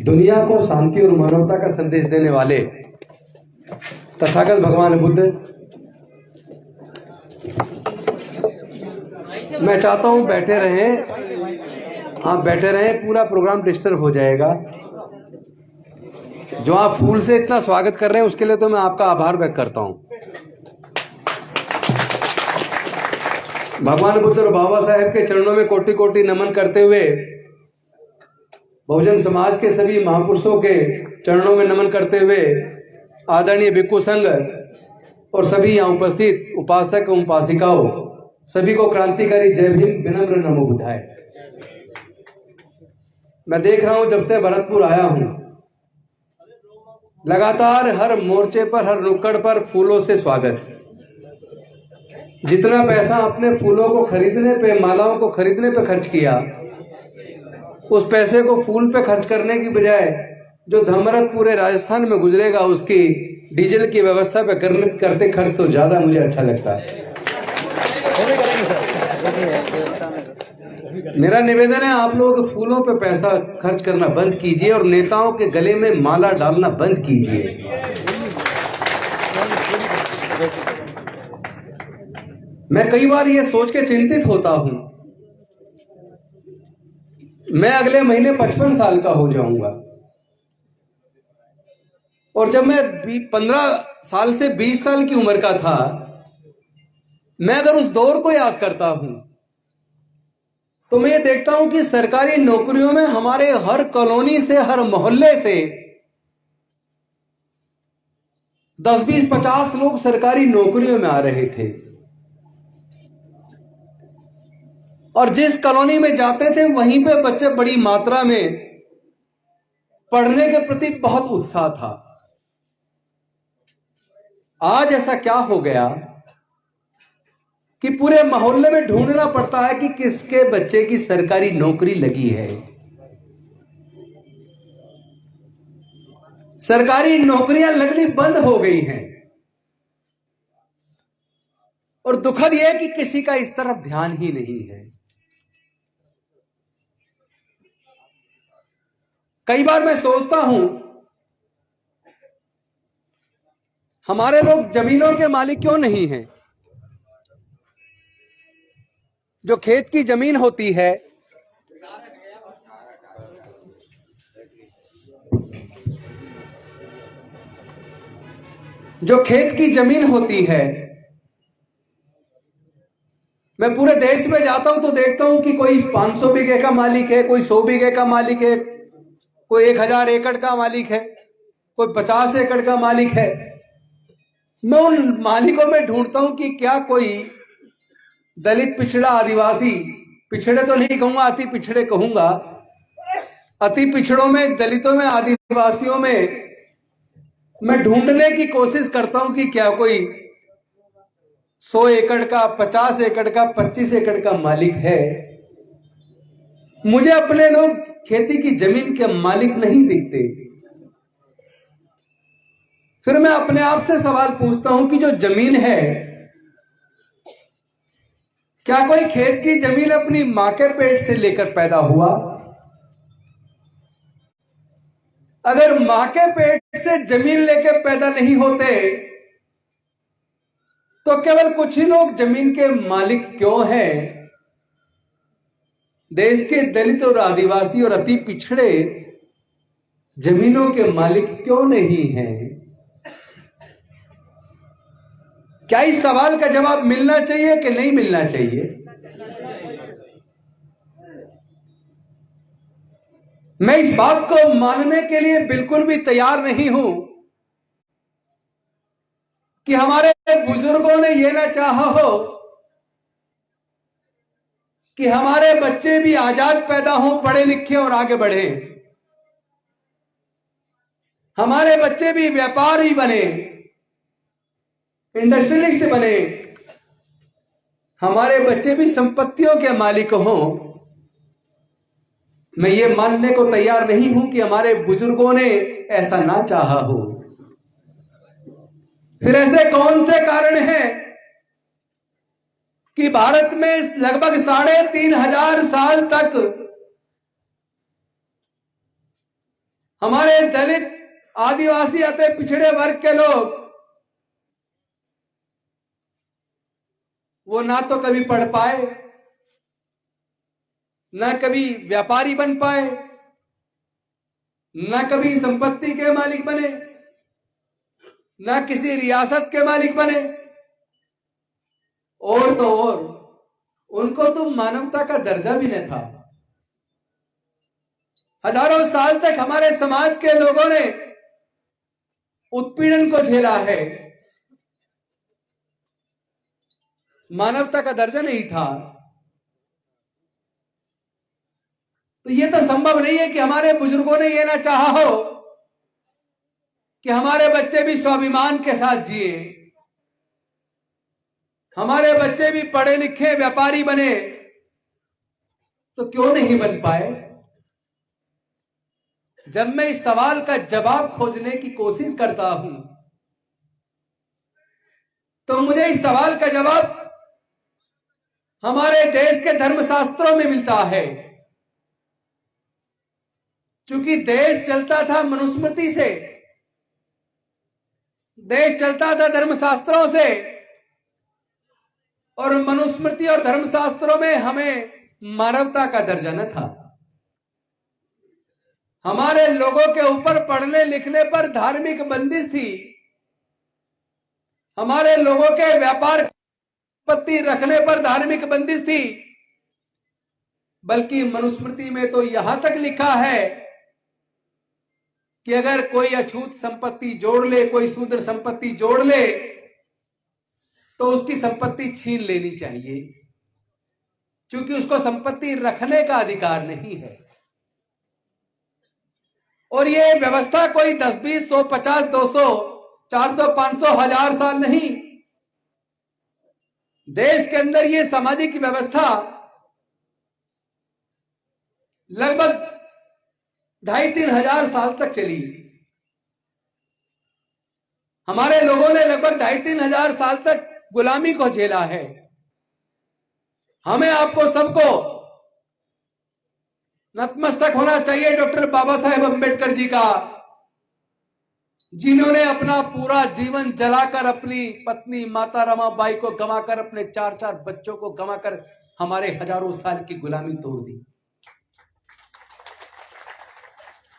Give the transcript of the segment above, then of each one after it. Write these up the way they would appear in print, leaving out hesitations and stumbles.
दुनिया को शांति और मानवता का संदेश देने वाले तथागत भगवान बुद्ध, मैं चाहता हूं बैठे रहें। आप बैठे रहें, पूरा प्रोग्राम डिस्टर्ब हो जाएगा। जो आप फूल से इतना स्वागत कर रहे हैं उसके लिए तो मैं आपका आभार व्यक्त करता हूं। भगवान बुद्ध और बाबा साहेब के चरणों में कोटि कोटि नमन करते हुए, बहुजन समाज के सभी महापुरुषों के चरणों में नमन करते हुए, आदरणीय भिक्षु संघ और सभी यहाँ उपस्थित उपासक एवं उपासिकाओं, सभी को क्रांतिकारी जय भीम, विनम्र नमो बुद्धाय। मैं देख रहा हूं जब से भरतपुर आया हूं, लगातार हर मोर्चे पर, हर नुक्कड़ पर फूलों से स्वागत। जितना पैसा आपने फूलों को खरीदने पे, मालाओं को खरीदने पे खर्च किया, उस पैसे को फूल पे खर्च करने की बजाय जो धर्मरथ पूरे राजस्थान में गुजरेगा उसकी डीजल की व्यवस्था पे करते खर्च तो ज्यादा मुझे अच्छा लगता है। मेरा निवेदन है, आप लोग फूलों पे पैसा खर्च करना बंद कीजिए और नेताओं के गले में माला डालना बंद कीजिए। मैं कई बार ये सोच के चिंतित होता हूं, मैं अगले महीने 55 साल का हो जाऊंगा और जब मैं 15 साल से 20 साल की उम्र का था, मैं अगर उस दौर को याद करता हूं तो मैं ये देखता हूं कि सरकारी नौकरियों में हमारे हर कॉलोनी से, हर मोहल्ले से 10, 20, 50 लोग सरकारी नौकरियों में आ रहे थे और जिस कॉलोनी में जाते थे वहीं पे बच्चे बड़ी मात्रा में पढ़ने के प्रति बहुत उत्साह था। आज ऐसा क्या हो गया कि पूरे मोहल्ले में ढूंढना पड़ता है कि किसके बच्चे की सरकारी नौकरी लगी है। सरकारी नौकरियां लगनी बंद हो गई हैं और दुखद यह है कि किसी का इस तरफ ध्यान ही नहीं है। कई बार मैं सोचता हूं, हमारे लोग जमीनों के मालिक क्यों नहीं हैं? जो खेत की जमीन होती है, जो खेत की जमीन होती है, मैं पूरे देश में जाता हूं तो देखता हूं कि कोई 500 बीघे का मालिक है, कोई 100 बीघे का मालिक है, कोई 1000 एकड़ का मालिक है, कोई 50 एकड़ का मालिक है। मैं उन मालिकों में ढूंढता हूं कि क्या कोई दलित, पिछड़ा, आदिवासी, पिछड़े तो नहीं कहूंगा, अति पिछड़े कहूंगा, अति पिछड़ों में, दलितों में, आदिवासियों में मैं ढूंढने की कोशिश करता हूं कि क्या कोई 100 एकड़ का, 50 एकड़ का, 25 एकड़ का मालिक है। मुझे अपने लोग खेती की जमीन के मालिक नहीं दिखते। फिर मैं अपने आप से सवाल पूछता हूं कि जो जमीन है, क्या कोई खेत की जमीन अपनी मां के पेट से लेकर पैदा हुआ? अगर मां के पेट से जमीन लेकर पैदा नहीं होते तो केवल कुछ ही लोग जमीन के मालिक क्यों हैं? देश के दलित और आदिवासी और अति पिछड़े जमीनों के मालिक क्यों नहीं हैं? क्या इस सवाल का जवाब मिलना चाहिए कि नहीं मिलना चाहिए? मैं इस बात को मानने के लिए बिल्कुल भी तैयार नहीं हूं कि हमारे बुजुर्गों ने यह ना चाहा हो कि हमारे बच्चे भी आजाद पैदा हों, पढ़े लिखे और आगे बढ़े। हमारे बच्चे भी व्यापारी बने, इंडस्ट्रियलिस्ट बने, हमारे बच्चे भी संपत्तियों के मालिक हों। मैं ये मानने को तैयार नहीं हूं कि हमारे बुजुर्गों ने ऐसा ना चाहा हो। फिर ऐसे कौन से कारण हैं कि भारत में लगभग 3500 साल तक हमारे दलित, आदिवासी अति पिछड़े वर्ग के लोग वो ना तो कभी पढ़ पाए, ना कभी व्यापारी बन पाए, ना कभी संपत्ति के मालिक बने, ना किसी रियासत के मालिक बने, और तो और उनको तो मानवता का दर्जा भी नहीं था। हजारों साल तक हमारे समाज के लोगों ने उत्पीड़न को झेला है, मानवता का दर्जा नहीं था। तो यह तो संभव नहीं है कि हमारे बुजुर्गों ने यह ना चाहा हो कि हमारे बच्चे भी स्वाभिमान के साथ जिए, हमारे बच्चे भी पढ़े लिखे व्यापारी बने। तो क्यों नहीं बन पाए? जब मैं इस सवाल का जवाब खोजने की कोशिश करता हूं तो मुझे इस सवाल का जवाब हमारे देश के धर्मशास्त्रों में मिलता है। क्योंकि देश चलता था मनुस्मृति से, देश चलता था धर्मशास्त्रों से, और मनुस्मृति और धर्मशास्त्रों में हमें मानवता का दर्जा न था। हमारे लोगों के ऊपर पढ़ने लिखने पर धार्मिक बंदिश थी, हमारे लोगों के व्यापार संपत्ति रखने पर धार्मिक बंदिश थी। बल्कि मनुस्मृति में तो यहां तक लिखा है कि अगर कोई अछूत संपत्ति जोड़ ले, कोई शूद्र संपत्ति जोड़ ले, तो उसकी संपत्ति छीन लेनी चाहिए, क्योंकि उसको संपत्ति रखने का अधिकार नहीं है। और ये व्यवस्था कोई 10, 20, 100, 50, 200, 400, 500, 1000 साल नहीं। देश के अंदर ये सामाजिक व्यवस्था लगभग 2,500-3 हजार साल तक चली। हमारे लोगों ने लगभग 2,500-3 हजार साल तक गुलामी को झेला है। हमें आपको सबको नतमस्तक होना चाहिए डॉक्टर बाबा साहेब अंबेडकर जी का, जिन्होंने अपना पूरा जीवन जलाकर अपनी पत्नी माता रमाबाई को गंवाकर, अपने 4-4 बच्चों को गंवाकर हमारे हजारों साल की गुलामी तोड़ दी।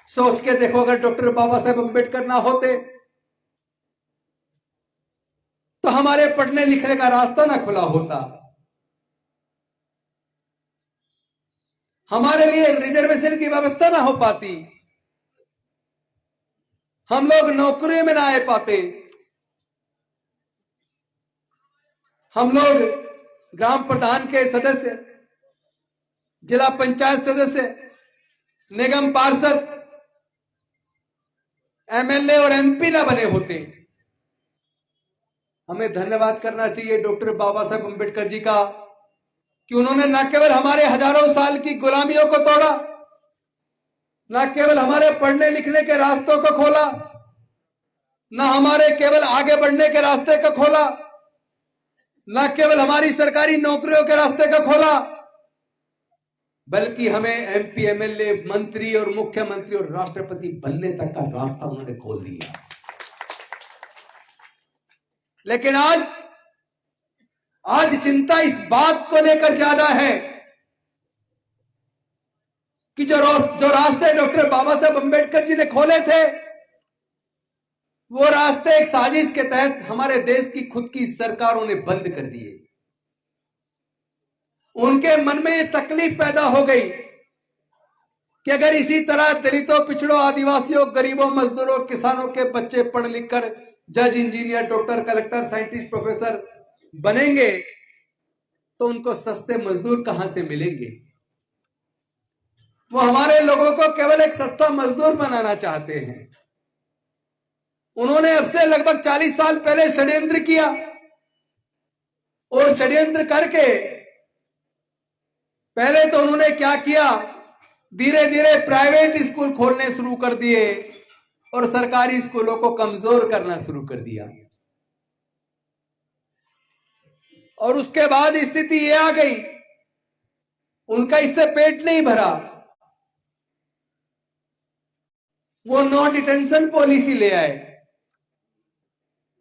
सोच के देखो, अगर डॉक्टर बाबा साहेब अंबेडकर ना होते तो हमारे पढ़ने लिखने का रास्ता ना खुला होता, हमारे लिए रिजर्वेशन की व्यवस्था ना हो पाती, हम लोग नौकरियों में ना आ पाते, हम लोग ग्राम प्रधान के सदस्य, जिला पंचायत सदस्य, निगम पार्षद, एमएलए और एमपी ना बने होते। हमें धन्यवाद करना चाहिए डॉक्टर बाबा साहेब अंबेडकर जी का कि उन्होंने न केवल हमारे हजारों साल की गुलामियों को तोड़ा, न केवल हमारे पढ़ने लिखने के रास्तों को खोला, न हमारे केवल आगे बढ़ने के रास्ते को खोला, न केवल हमारी सरकारी नौकरियों के रास्ते को खोला, बल्कि हमें एमपी, एमएलए, मंत्री और मुख्यमंत्री और राष्ट्रपति बनने तक का रास्ता उन्होंने खोल दिया। लेकिन आज चिंता इस बात को लेकर ज्यादा है कि जो रास्ते डॉक्टर बाबा साहेब अंबेडकर जी ने खोले थे, वो रास्ते एक साजिश के तहत हमारे देश की खुद की सरकारों ने बंद कर दिए। उनके मन में ये तकलीफ पैदा हो गई कि अगर इसी तरह दलितों, पिछड़ों, आदिवासियों, गरीबों, मजदूरों, किसानों के बच्चे पढ़ लिख कर जज, engineer, doctor, collector, scientist, professor बनेंगे तो उनको सस्ते मजदूर कहां से मिलेंगे? वो हमारे लोगों को केवल एक सस्ता मजदूर बनाना चाहते हैं। उन्होंने अब से लगभग 40 साल पहले षड्यंत्र किया, और षड्यंत्र करके पहले तो उन्होंने क्या किया, धीरे धीरे प्राइवेट स्कूल खोलने शुरू कर दिए और सरकारी स्कूलों को कमजोर करना शुरू कर दिया। और उसके बाद स्थिति ये आ गई, उनका इससे पेट नहीं भरा, वो नो डिटेंशन पॉलिसी ले आए।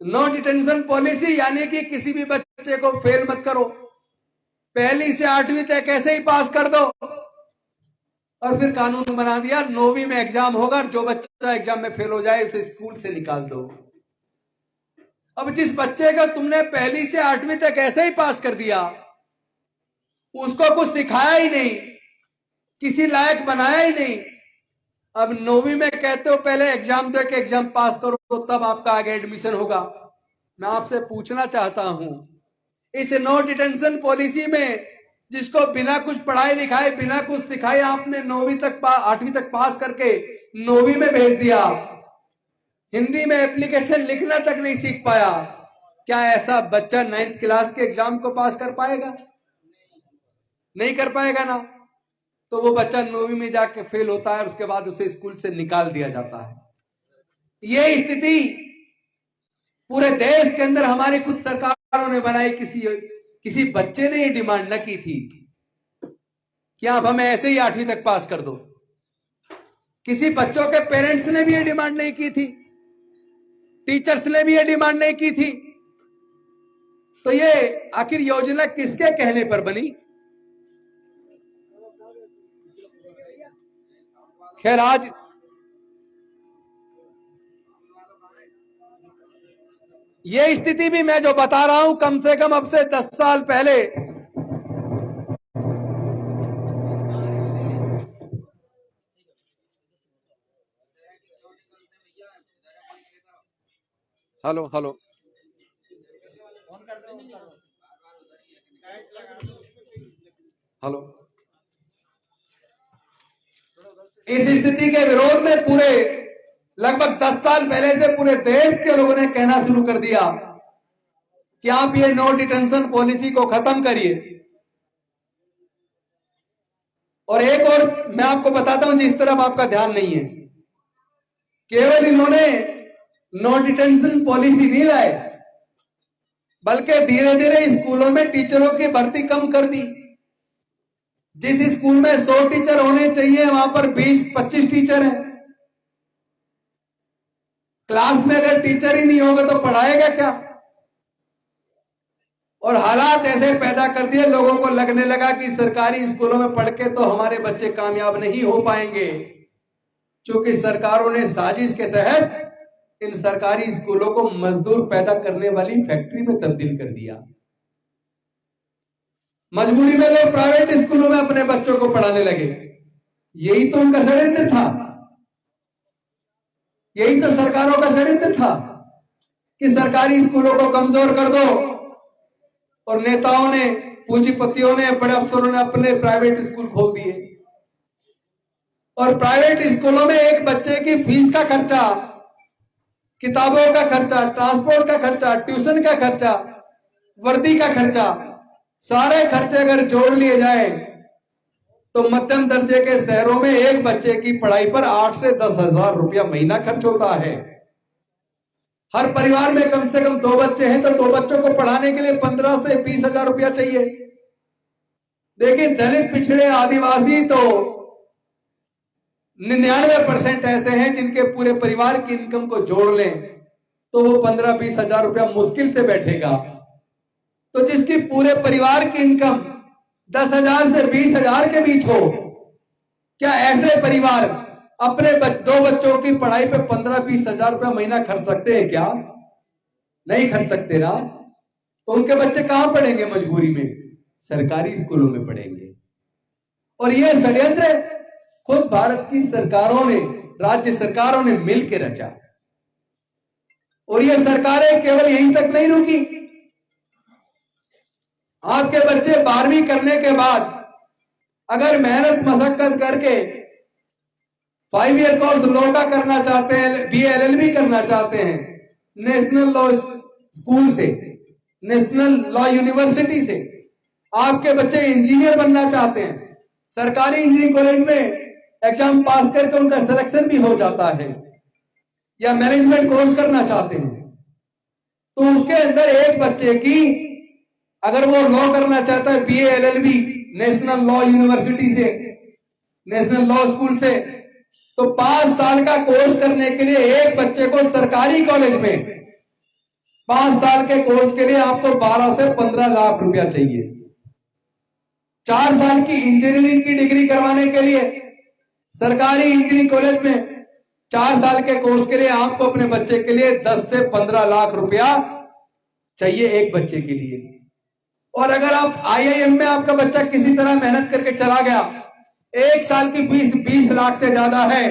नो डिटेंशन पॉलिसी यानी कि किसी भी बच्चे को फेल मत करो, पहली से 8वीं तक ऐसे ही पास कर दो। और फिर कानून बना दिया 9वीं में एग्जाम होगा, जो बच्चा एग्जाम में फेल हो जाए उसे स्कूल से निकाल दो। अब जिस बच्चे को तुमने पहली से 8वीं तक ऐसे ही पास कर दिया, उसको कुछ सिखाया ही नहीं, किसी लायक बनाया ही नहीं, अब 9वीं में कहते हो पहले एग्जाम दे के एग्जाम पास करो तो तब आपका आगे एडमिशन होगा। मैं आपसे पूछना चाहता हूं, इस नो डिटेंशन पॉलिसी में जिसको बिना कुछ पढ़ाई लिखाए, बिना कुछ सिखाए आपने 9वीं तक 8वीं तक पास करके 9वीं में भेज दिया, हिंदी में एप्लीकेशन लिखना तक नहीं सीख पाया, क्या ऐसा बच्चा 9th क्लास के एग्जाम को पास कर पाएगा? नहीं कर पाएगा ना। तो वो बच्चा 9वीं में जाके फेल होता है और उसके बाद उसे स्कूल से निकाल दिया जाता है। ये स्थिति पूरे देश के अंदर हमारी खुद सरकारों ने बनाई। किसी बच्चे ने ये डिमांड न की थी कि आप हमें ऐसे ही 8वीं तक पास कर दो। किसी बच्चों के पेरेंट्स ने भी ये डिमांड नहीं की थी, टीचर्स ने भी ये डिमांड नहीं की थी। तो ये आखिर योजना किसके कहने पर बनी? खैर, आज ये स्थिति भी मैं जो बता रहा हूं कम से कम अब से 10 साल पहले हेलो हेलो हेलो इस स्थिति के विरोध में पूरे लगभग 10 साल पहले से पूरे देश के लोगों ने कहना शुरू कर दिया कि आप ये नो डिटेंशन पॉलिसी को खत्म करिए। और एक और मैं आपको बताता हूं जिस तरफ आपका ध्यान नहीं है, केवल इन्होंने नो डिटेंशन पॉलिसी नहीं लाए, बल्कि धीरे धीरे स्कूलों में टीचरों की भर्ती कम कर दी। जिस स्कूल में 100 टीचर होने चाहिए वहां पर 20-25 टीचर हैं। क्लास में अगर टीचर ही नहीं होगा तो पढ़ाएगा क्या? और हालात ऐसे पैदा कर दिए, लोगों को लगने लगा कि सरकारी स्कूलों में पढ़ के तो हमारे बच्चे कामयाब नहीं हो पाएंगे, क्योंकि सरकारों ने साजिश के तहत इन सरकारी स्कूलों को मजदूर पैदा करने वाली फैक्ट्री में तब्दील कर दिया। मजबूरी में लोग प्राइवेट स्कूलों में अपने बच्चों को पढ़ाने लगे। यही तो उनका षड्यंत्र था, यही तो सरकारों का षड्यंत्र था कि सरकारी स्कूलों को कमजोर कर दो। और नेताओं ने, पूंजीपतियों ने, बड़े अफसरों ने अपने प्राइवेट स्कूल खोल दिए। और प्राइवेट स्कूलों में एक बच्चे की फीस का खर्चा, किताबों का खर्चा, ट्रांसपोर्ट का खर्चा, ट्यूशन का खर्चा, वर्दी का खर्चा, सारे खर्चे अगर जोड़ लिए जाए तो मध्यम दर्जे के शहरों में एक बच्चे की पढ़ाई पर 8 से 10 हजार रुपया महीना खर्च होता है। हर परिवार में कम से कम 2 बच्चे हैं तो 2 बच्चों को पढ़ाने के लिए 15 से 20 हजार रुपया चाहिए। देखिए, दलित, पिछड़े, आदिवासी तो 99% ऐसे हैं जिनके पूरे परिवार की इनकम को जोड़ लें तो वो 15-20 हजार रुपया मुश्किल से बैठेगा। तो जिसकी पूरे परिवार की इनकम 10,000 से 20,000 के बीच हो, क्या ऐसे परिवार अपने 2 बच्चों की पढ़ाई पे 15-20 हजार रुपया महीना खर्च सकते हैं क्या? नहीं खर्च सकते ना। तो उनके बच्चे कहां पढ़ेंगे? मजबूरी में सरकारी स्कूलों में पढ़ेंगे। और यह षड्यंत्र खुद भारत की सरकारों ने, राज्य सरकारों ने मिलकर रचा। और ये सरकारें केवल यहीं तक नहीं रुकी। आपके बच्चे 12वीं करने के बाद अगर मेहनत मशक्कत करके 5 ईयर कोर्स लॉ का करना चाहते हैं, BA LLB करना चाहते हैं नेशनल लॉ स्कूल से, नेशनल लॉ यूनिवर्सिटी से, आपके बच्चे इंजीनियर बनना चाहते हैं, सरकारी इंजीनियरिंग कॉलेज में एग्जाम पास करके उनका सिलेक्शन भी हो जाता है, या मैनेजमेंट कोर्स करना चाहते हैं, तो उसके अंदर एक बच्चे की अगर वो लॉ करना चाहता है BA LLB national law university से, नेशनल लॉ स्कूल से, तो 5 साल का कोर्स करने के लिए एक बच्चे को सरकारी कॉलेज में 5 साल के कोर्स के लिए आपको 12 से 15 लाख रुपया चाहिए। 4 साल की इंजीनियरिंग की डिग्री करवाने के लिए सरकारी इंजीनियरिंग कॉलेज में 4 साल के कोर्स के लिए आपको अपने बच्चे के लिए 10 से 15 लाख रुपया चाहिए एक बच्चे के लिए। और अगर आप IIM में आपका बच्चा किसी तरह मेहनत करके चला गया, 1 साल की फीस 20 लाख से ज्यादा है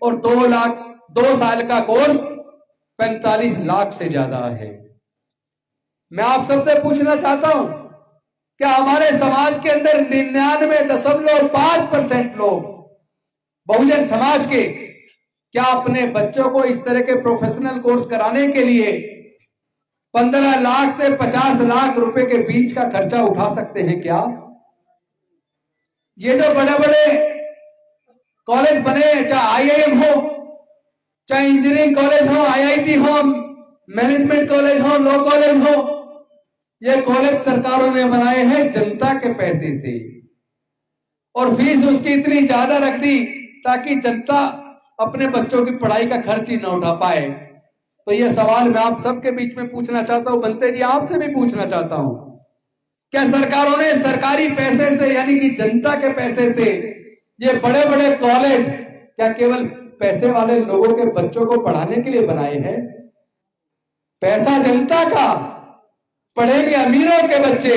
और 2 साल का कोर्स 45 लाख से ज्यादा है। मैं आप सबसे पूछना चाहता हूं, क्या हमारे समाज के अंदर 99.5% लोग बहुजन समाज के क्या अपने बच्चों को इस तरह के प्रोफेशनल कोर्स कराने के लिए 15 लाख से 50 लाख रुपए के बीच का खर्चा उठा सकते हैं क्या? ये जो बड़े बड़े कॉलेज बने, चाहे IIM हो, चाहे इंजीनियरिंग कॉलेज हो, IIT हो, मैनेजमेंट कॉलेज हो, लॉ कॉलेज हो, ये कॉलेज सरकारों ने बनाए हैं जनता के पैसे से और फीस उसकी इतनी ज्यादा रख दी ताकि जनता अपने बच्चों की पढ़ाई का खर्च ही ना उठा पाए। तो ये सवाल मैं आप सबके बीच में पूछना चाहता हूं, बनते जी आपसे भी पूछना चाहता हूं, क्या सरकारों ने सरकारी पैसे से यानी कि जनता के पैसे से ये बड़े बड़े कॉलेज क्या केवल पैसे वाले लोगों के बच्चों को पढ़ाने के लिए बनाए हैं? पैसा जनता का, पढ़ेंगे अमीरों के बच्चे,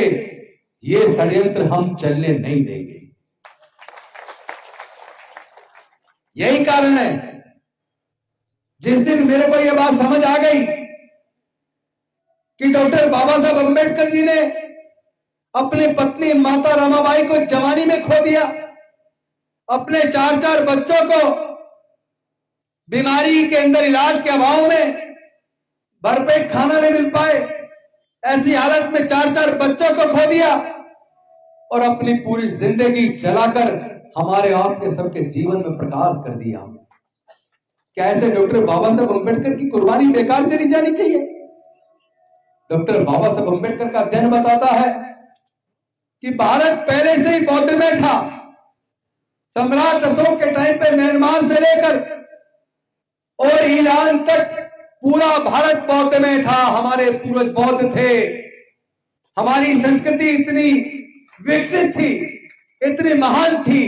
ये षड्यंत्र हम चलने नहीं देंगे। यही कारण है जिस दिन मेरे को यह बात समझ आ गई कि डॉक्टर बाबा साहब अंबेडकर जी ने अपनी पत्नी माता रमाबाई को जवानी में खो दिया, अपने 4 बच्चों को बीमारी के अंदर इलाज के अभाव में भरपेट खाना नहीं मिल पाए, ऐसी हालत में 4 बच्चों को खो दिया और अपनी पूरी जिंदगी जलाकर हमारे आपके सबके जीवन में प्रकाश कर दिया। क्या ऐसे डॉक्टर बाबा साहब अंबेडकर की कुर्बानी बेकार चली जानी चाहिए? डॉक्टर बाबा साहब अंबेडकर का अध्ययन बताता है कि भारत पहले से ही बौद्ध में था। सम्राट अशोक के टाइम पे म्यांमार से लेकर और ईरान तक पूरा भारत बौद्ध में था। हमारे पूर्वज बौद्ध थे। हमारी संस्कृति इतनी विकसित थी, इतनी महान थी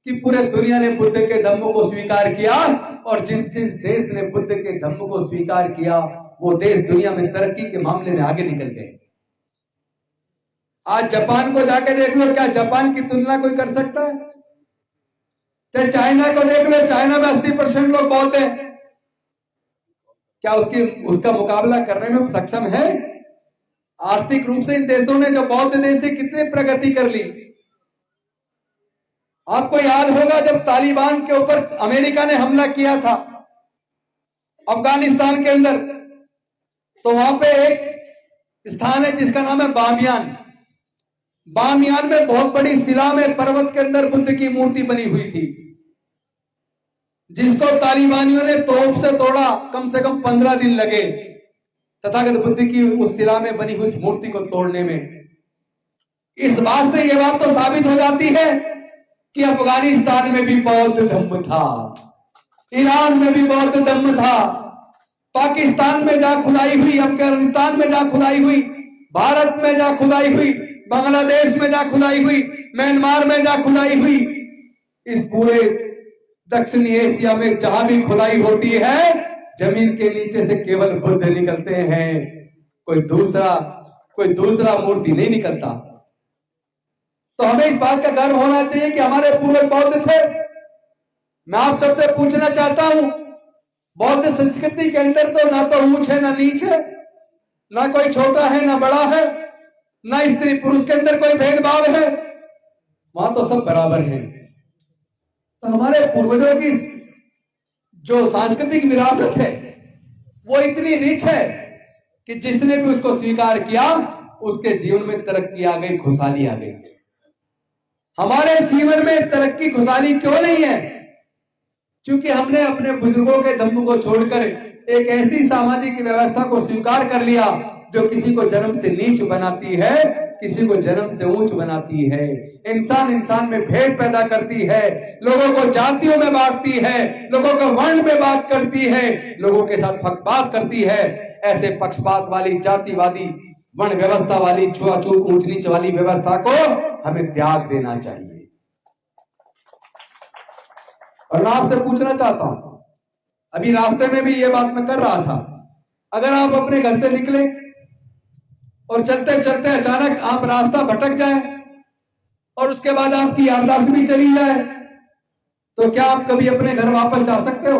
कि पूरे दुनिया ने बुद्ध के धम्म को स्वीकार किया और जिस जिस देश ने बुद्ध के धम्म को स्वीकार किया वो देश दुनिया में तरक्की के मामले में आगे निकल गए। आज जापान को जाके देख लो, क्या जापान की तुलना कोई कर सकता है? चाहे चाइना को देख लो, चाइना में 80% लोग बौद्ध हैं। क्या उसका मुकाबला करने में सक्षम है? आर्थिक रूप से इन देशों ने, जो बौद्ध देश से, कितनी प्रगति कर ली। आपको याद होगा जब तालिबान के ऊपर अमेरिका ने हमला किया था अफगानिस्तान के अंदर, तो वहां पे एक स्थान है जिसका नाम है बामियान। बामियान में बहुत बड़ी शिला में पर्वत के अंदर बुद्ध की मूर्ति बनी हुई थी, जिसको तालिबानियों ने तोप से तोड़ा। कम से कम 15 दिन लगे तथागत बुद्ध की उस शिला में बनी हुई मूर्ति को तोड़ने में। इस बात से यह बात तो साबित हो जाती है कि अफगानिस्तान में भी बौद्ध धम्म था, ईरान में भी बौद्ध धम्म था, पाकिस्तान में जा खुदाई हुई, अफगानिस्तान में जा खुदाई हुई, भारत में जा खुदाई हुई, बांग्लादेश में जा खुदाई हुई, म्यांमार में जा खुदाई हुई। इस पूरे दक्षिणी एशिया में जहां भी खुदाई होती है, जमीन के नीचे से केवल बुद्ध निकलते हैं, कोई दूसरा मूर्ति नहीं निकलता। तो हमें इस बात का गर्व होना चाहिए कि हमारे पूर्वज बौद्ध थे। मैं आप सबसे पूछना चाहता हूं, बौद्ध संस्कृति के अंदर तो ना तो ऊंच है ना नीच है, ना कोई छोटा है ना बड़ा है, ना स्त्री पुरुष के अंदर कोई भेदभाव है, वहां तो सब बराबर हैं। तो हमारे पूर्वजों की जो सांस्कृतिक विरासत है वो इतनी रीच है कि जिसने भी उसको स्वीकार किया उसके जीवन में तरक्की आ गई, खुशहाली आ गई। हमारे जीवन में तरक्की खुशहाली क्यों नहीं है? क्योंकि हमने अपने बुजुर्गों के धम्म को छोड़कर एक ऐसी सामाजिक व्यवस्था को स्वीकार कर लिया जो किसी को जन्म से नीच बनाती है, किसी को जन्म से ऊंच बनाती है, इंसान इंसान में भेद पैदा करती है, लोगों को जातियों में बांटती है, लोगों को वर्ण में बात करती है, लोगों के साथ पक्षपात करती है। ऐसे पक्षपात वाली, जातिवादी, वर्ण व्यवस्था वाली, छुआछूत, ऊंच नीच वाली व्यवस्था को हमें त्याग देना चाहिए। और मैं आपसे पूछना चाहता हूं, अभी रास्ते में भी ये बात मैं कर रहा था, अगर आप अपने घर से निकले और चलते चलते अचानक आप रास्ता भटक जाए और उसके बाद आपकी याददाश्त भी चली जाए, तो क्या आप कभी अपने घर वापस जा सकते हो?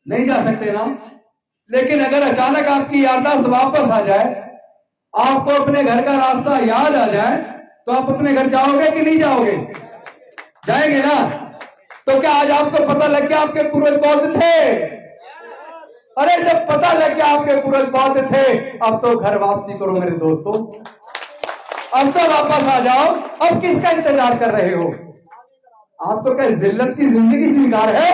नहीं जा सकते ना। लेकिन अगर अचानक आपकी याददाश्त वापस आ जाए, आपको अपने घर का रास्ता याद आ जाए, तो आप अपने घर जाओगे कि नहीं जाओगे? जाएंगे ना। तो क्या आज आपको पता लग गया आपके पूर्वज बौद्ध थे? अरे जब पता लग गया आपके पूर्वज बौद्ध थे, अब तो घर वापसी करो मेरे दोस्तों, अब तो वापस आ जाओ। अब किसका इंतजार कर रहे हो? आपको क्या जिल्लत की जिंदगी स्वीकार है?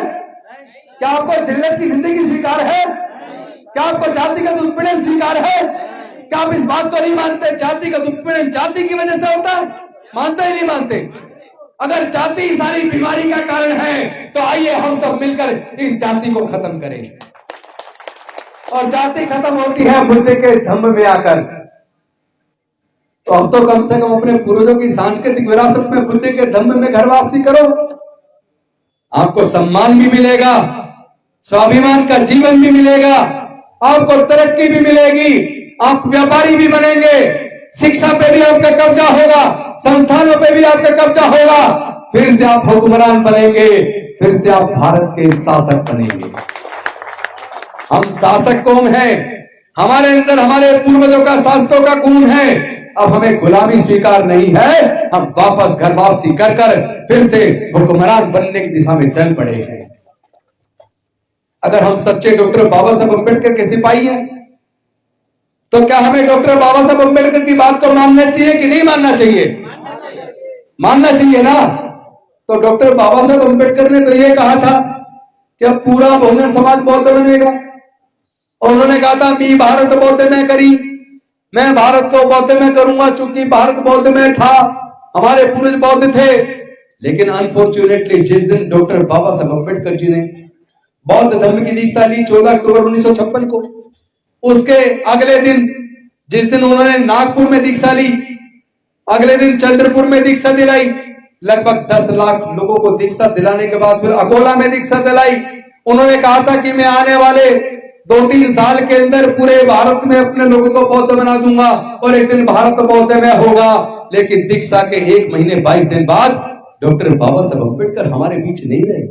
क्या आपको जिल्लत की जिंदगी स्वीकार है? क्या आपको जातिगत उत्पीड़न स्वीकार है? क्या आप इस बात को नहीं मानते जातिगत उत्पीड़न जाति की वजह से होता है? मानते ही नहीं मानते? अगर जाति सारी बीमारी का कारण है, तो आइए हम सब मिलकर इस जाति को खत्म करें। और जाति खत्म होती है बुद्ध के धम्म में आकर। तो अब तो कम से कम अपने पूर्वजों की सांस्कृतिक विरासत में, बुद्ध के धम्म में घर वापसी करो। आपको सम्मान भी मिलेगा, स्वाभिमान का जीवन भी मिलेगा, आपको तरक्की भी मिलेगी, आप व्यापारी भी बनेंगे, शिक्षा पे भी आपका कब्जा होगा, संस्थानों पे भी आपका कब्जा होगा, फिर से आप हुक्मरान बनेंगे, फिर से आप भारत के शासक बनेंगे। हम शासक कौन है? हमारे अंदर हमारे पूर्वजों का, शासकों का गुण है। अब हमें गुलामी स्वीकार नहीं है, हम वापस घर वापसी कर फिर से हुक्मरान बनने की दिशा में चल पड़े हैं। अगर हम सच्चे डॉक्टर बाबा साहब अम्बेडकर के सिपाही हैं, तो क्या हमें डॉक्टर बाबा साहब अम्बेडकर की बात को मानना चाहिए कि नहीं मानना चाहिए? मानना चाहिए ना। तो डॉक्टर बाबा साहब अम्बेडकर ने तो यह कहा था कि अब पूरा बहुजन समाज बौद्ध बनेगा, और उन्होंने कहा था मैं भारत बौद्ध में करी, मैं भारत को बौद्ध में करूंगा, चूंकि भारत बौद्ध में था, हमारे पूर्वज बौद्ध थे। लेकिन अनफॉर्चुनेटली जिस दिन डॉक्टर बाबा साहब अम्बेडकर जी ने बौद्ध धर्म की दीक्षा ली 14 अक्टूबर 1956 को, उसके अगले दिन, जिस दिन उन्होंने नागपुर में दीक्षा ली, अगले दिन चंद्रपुर में दीक्षा दिलाई, लगभग 10 लाख लोगों को दीक्षा दिलाने के बाद फिर अकोला में दीक्षा दिलाई। उन्होंने कहा था कि मैं आने वाले 2-3 साल के अंदर पूरे भारत में अपने लोगों को बौद्ध बना दूंगा और एक दिन भारत बौद्ध में होगा। लेकिन दीक्षा के 1 महीने 22 दिन बाद डॉक्टर बाबा साहब अम्बेडकर हमारे बीच नहीं रहे,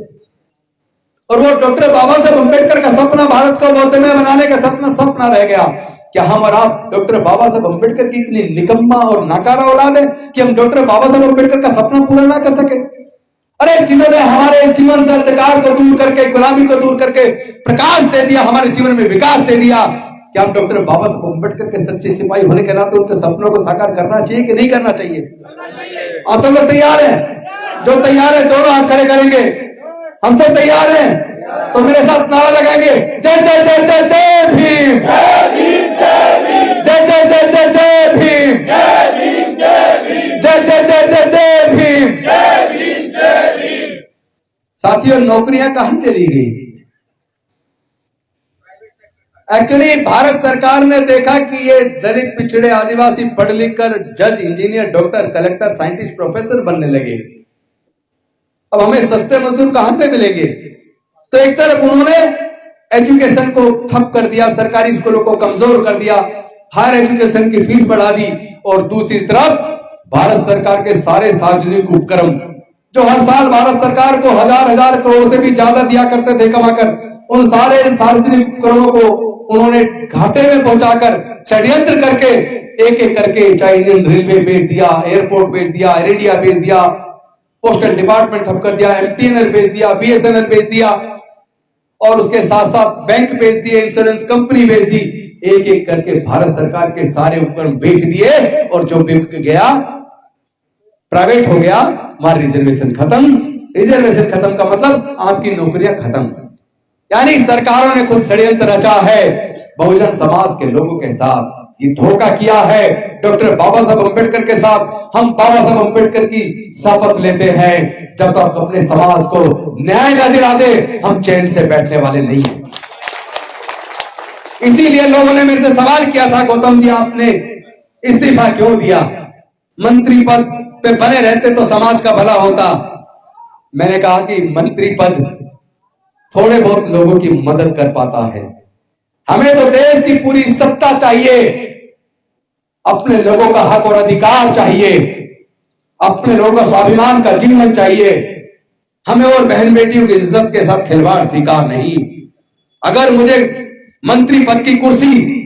और वो डॉक्टर बाबा साहब अम्बेडकर का सपना भारत को बौद्ध में बनाने का सपना रह गया। क्या हम और आप डॉक्टर बाबा साहब अम्बेडकर की इतनी निकम्मा और नाकारा औलाद है कि हम डॉक्टर बाबा साहब अम्बेडकर का सपना पूरा ना कर सके? अरे जिन्होंने हमारे जीवन से अंधकार को दूर करके, गुलामी को दूर करके प्रकाश दे दिया, हमारे जीवन में विकास दे दिया, क्या हम डॉक्टर बाबा साहब अम्बेडकर के सच्चे सिपाही होने के नाते उनके सपनों को साकार करना चाहिए कि नहीं करना चाहिए? आप सब लोग तैयार हैं? जो तैयार है दोनों हाथ खड़े करेंगे। हम सब तैयार हैं? तो मेरे साथ नारा लगाएंगे, जय जय जय जय जय भीम, जय जय जय जय जय भीम, जय जय जय जय जय भीम। साथियों, नौकरियां कहां चली गई? एक्चुअली भारत सरकार ने देखा कि ये दलित, पिछड़े, आदिवासी पढ़ लिख कर जज, engineer, doctor, collector, scientist, professor बनने लगे। अब हमें सस्ते मजदूर कहां से मिलेंगे? तो एक तरफ उन्होंने एजुकेशन को ठप कर दिया, सरकारी स्कूलों को कमजोर कर दिया, हायर एजुकेशन की फीस बढ़ा दी, और दूसरी तरफ भारत सरकार के सारे सार्वजनिक उपक्रम जो हर साल भारत सरकार को हजार करोड़ से भी ज्यादा दिया करते थे कमाकर, उन सारे सार्वजनिक उपक्रमों को उन्होंने घाटे में पहुंचाकर षड्यंत्र करके एक एक करके, चाहे इंडियन रेलवे बेच दिया, एयरपोर्ट बेच दिया, एयर इंडिया बेच दिया, पोस्टल डिपार्टमेंट ठप कर दिया, एमटीएनएल बेच दिया, बीएसएनएल बेच दिया, और उसके साथ साथ बैंक बेच दिए, इंश्योरेंस कंपनी बेच दी। एक एक करके भारत सरकार के सारे उपकरण बेच दिए, और जो बिक गया प्राइवेट हो गया, हमारा रिजर्वेशन खत्म। रिजर्वेशन खत्म का मतलब आपकी नौकरियां खत्म। यानी सरकारों ने खुद षड्यंत्र रचा है बहुजन समाज के लोगों के साथ। ये धोखा किया है। डॉक्टर बाबा साहब अम्बेडकर के साथ हम बाबा साहब अम्बेडकर की शपथ लेते हैं, जब तक अपने समाज को न्याय न दिला दे हम चैन से बैठने वाले नहीं हैं। इसीलिए लोगों ने मेरे से सवाल किया था, गौतम जी आपने इस्तीफा क्यों दिया, मंत्री पद पे बने रहते तो समाज का भला होता। मैंने कहा कि मंत्री पद थोड़े बहुत लोगों की मदद कर पाता है, हमें तो देश की पूरी सत्ता चाहिए, अपने लोगों का हक और अधिकार चाहिए, अपने लोगों का स्वाभिमान का जीवन चाहिए। हमें और बहन बेटियों की इज्जत के साथ खिलवाड़ स्वीकार नहीं। अगर मुझे मंत्री पद की कुर्सी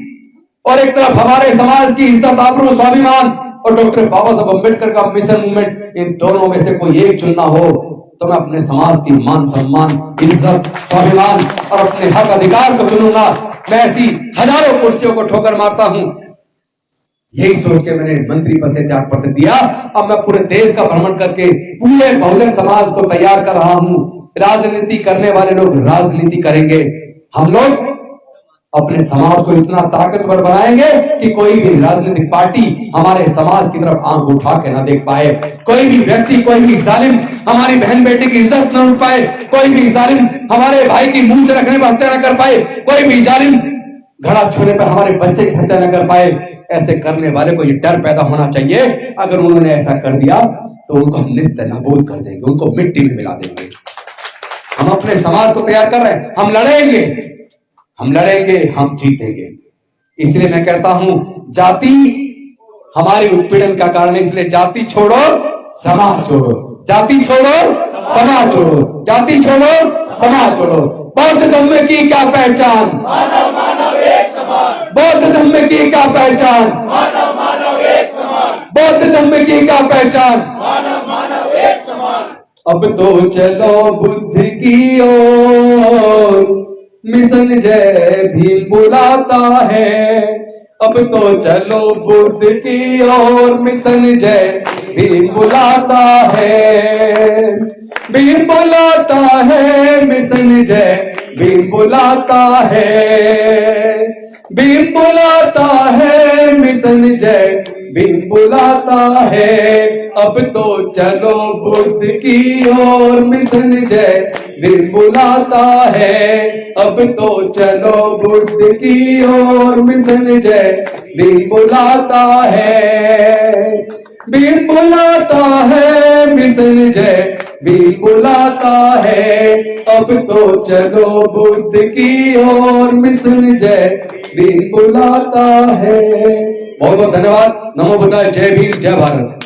और एक तरफ हमारे समाज की इज्जत, आबरू, स्वाभिमान और डॉक्टर बाबा साहब अम्बेडकर का मिशन मूवमेंट, इन दोनों में से कोई एक चुनना हो तो मैं अपने समाज की मान सम्मान, इज्जत, स्वाभिमान और अपने हक अधिकार को चुनूंगा। मैं ऐसी हजारों कुर्सियों को ठोकर मारता हूं। यही सोच के मैंने मंत्री पद से त्याग पत्र दिया। अब मैं पूरे देश का भ्रमण करके पूरे बहुजन समाज को तैयार कर रहा हूं। राजनीति करने वाले लोग राजनीति करेंगे, हम लोग अपने समाज को इतना ताकतवर बनाएंगे कि कोई भी राजनीतिक पार्टी हमारे समाज की तरफ आंख उठा के ना देख पाए। कोई भी व्यक्ति, कोई भी जालिम हमारी बहन बेटी की इज्जत न उठ पाए, कोई भी जालिम हमारे भाई की मूंछ रखने पर हत्या न कर पाए, कोई भी जालिम घड़ा छूने पर हमारे बच्चे की हत्या न कर पाए। ऐसे करने वाले को ये डर पैदा होना चाहिए, अगर उन्होंने ऐसा कर दिया तो उनको हम निस्त नाबूद कर देंगे, उनको मिट्टी में मिला देंगे। हम अपने समाज को तैयार कर रहे हैं, हम लड़ेंगे, हम जीतेंगे। इसलिए मैं कहता हूं, जाति हमारी उत्पीड़न का कारण है, इसलिए जाति छोड़ो समाज छोड़ो, जाति छोड़ो समाज छोड़ो, जाति छोड़ो समाज छोड़ो। बौद्ध धम्म की क्या पहचान, मानव मानव एक समान। बौद्ध धम्म की क्या पहचान, मानव मानव एक समान। बौद्ध धम्म की क्या पहचान, मानव मानव एक समान। अब तो चलो बुद्ध की ओर, मिशन जय भीम बुलाता है। अब तो चलो बुद्ध की ओर, मिशन जय भीम बुलाता है। भीम बुलाता है, मिशन जय भीम बुलाता है। भीम बुलाता है, मिशन जय भीम बुलाता है। अब तो चलो बुद्ध की ओर, मिशन जय भीम बुलाता है। अब तो चलो बुद्ध की ओर, मिशन जय भीम बुलाता है। भीम बुलाता है, मिशन जय भीम बुलाता है। अब तो चलो बुद्ध की ओर, मिशन जय भीम बुलाता है। बहुत बहुत धन्यवाद। नमो बुद्धाय, जय भीम, जय भारत।